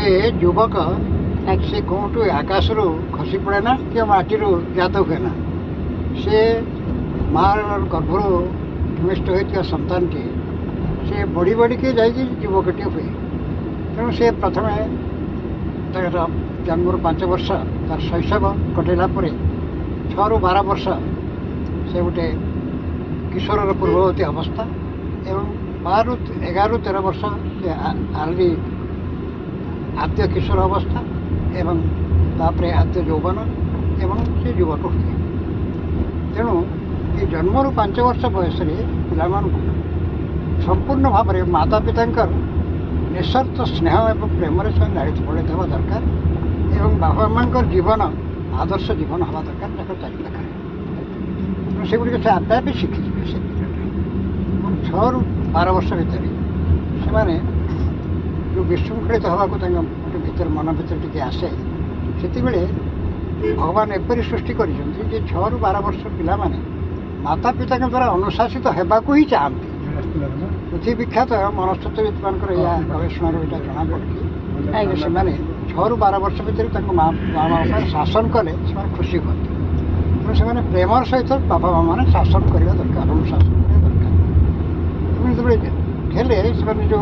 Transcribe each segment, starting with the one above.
गोटे युवक से कौटू आकाश रू खसी पड़े ना कि माटी जात हुए ना से मार गर्भर भूमिष्ठ होता सन्तान टी से बढ़ी बढ़ी के युवकटी हुए तेणु से प्रथम जन्म 5 वर्ष तार शैशव कटेला 6 ରୁ 12 वर्ष से गोटे किशोर पूर्ववर्ती अवस्था एवं 12 ରୁ 11 ରୁ 13 वर्ष से आरडी आद्य किशोर अवस्था एवं तापरे आद्य यौवन एवं से युवक हुए तेणु ये जन्म 5 वर्ष बयस पिला संपूर्ण भाव में माता पिता निस्वार्थ स्नेह एवं प्रेम से लाड़ित पड़े देवा दरकार एवं बापा माँ जीवन आदर्श जीवन हवा दरकार चारिपाखे से गुड़ से आपे आपे शिखिजे से 6 ରୁ 12 वर्ष भितर से जो विशृंखलित हवा गोटे भर मन भर टी आसे से भगवान एपरी सृष्टि कर 6 ରୁ 12 वर्ष पिला माता पिता द्वारा अनुशासित होगा ही चाहती पृथ्वी विख्यात मनस्तत्वविद मान गवेषण यहाँ जना पड़ी से 6 ରୁ 12 वर्ष भितर माँ बापा शासन कले खुशी करते तेणु से प्रेमर सहित बापा माँ मैंने शासन करवा दरकार अनुशासन करवा दरकार हेले जो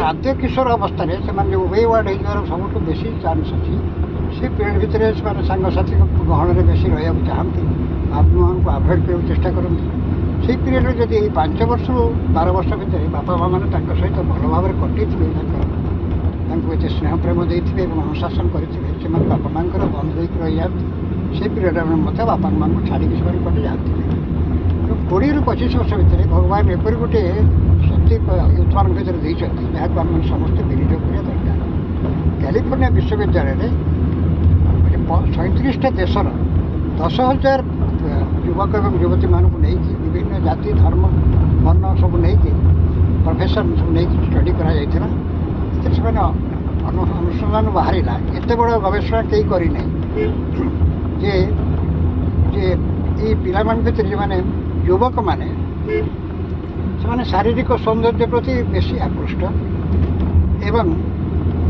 आद्य किशोर अवस्था से उभय वार्ड हो सब बेसी चान्स अच्छी से पीरियड भितर सांगसाथी गहन में बेसी रहा चाहती बाप माँ को आभोड करने चेष्टा करती से पीरियड में जब 5 वर्ष ରୁ 12 वर्ष भितर बापा माँ मैंने सहित भल भाव में कटि ये स्नेह प्रेम देते अनुशासन करेंगे बापा माँ बंद होकर रही जाती से पीरियड में मत बापा माँ को छाड़ी से कटि जाते 20 ରୁ 25 वर्ष भितर भगवान एपरी गोटे शक्ति यूथ मान भर देती जहाँ को आम समस्त विनियोग करने दरकार कैलिफोर्निया विश्वविद्यालय में 37टा देशर 10,000 युवक एवं युवती मानू नहीं विभिन्न जाति धर्म वर्ण सब नहीं प्रोफेशन सब नहीं स्टडी करा अनुसंधान बाहर एत बड़ गवेषणा कहीं करना जे ये पिला भर जो मैंने युवक माने से शारीरिक सौंदर्य प्रति बेसी आकृष्ट एवं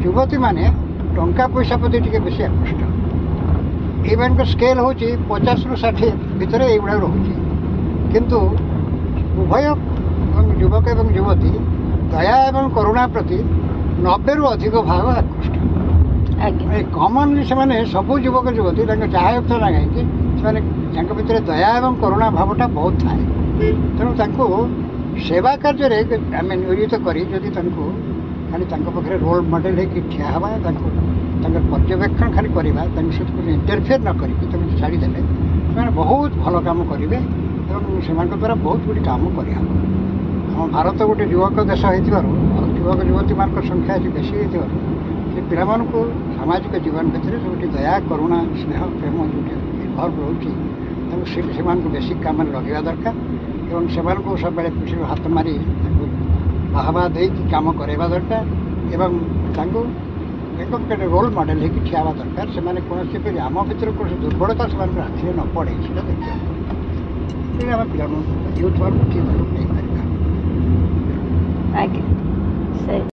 युवती माने टंका पैसा प्रति टी बेसी आकृष्ट एमान स्केल हूँ 50 ରୁ 60 भितर युवा रोचे किंतु उभय युवक एवं युवती दया एवं करुणा प्रति 90 ରୁ अधिक भाव आकृष्ट कमनली से सब युवक युवती चाहे तो ना कहीं भितर दया एवं करुणा भावटा बहुत थाए तेणु सेवा कार्य आम नियोजित करी खाली पाखे रोल मॉडल है ठिया हवा पर्यवेक्षण खाली करवा इंटरफेयर न करी छाड़ीदे से बहुत भल कम करेंगे से द्वारा बहुत गुड़ी कम करम भारत गोटे युवक देश हो युवक युवती मान संख्या आज बेसी हो पिला सामाजिक जीवन भितर जो दया करुणा स्नेह प्रेम जो इनवल्व रोचे से बेसिक काम लगे दरकार एवं से सब पिछले हाथ मारी बाहवा दे कम करवा दरकार एवं रोल मॉडल है ठिया दरकार से कौन आम भर कौन दुर्बलता से आखिरे न पड़े देखिए आम पिला यूथ मान ठीक नहीं पार।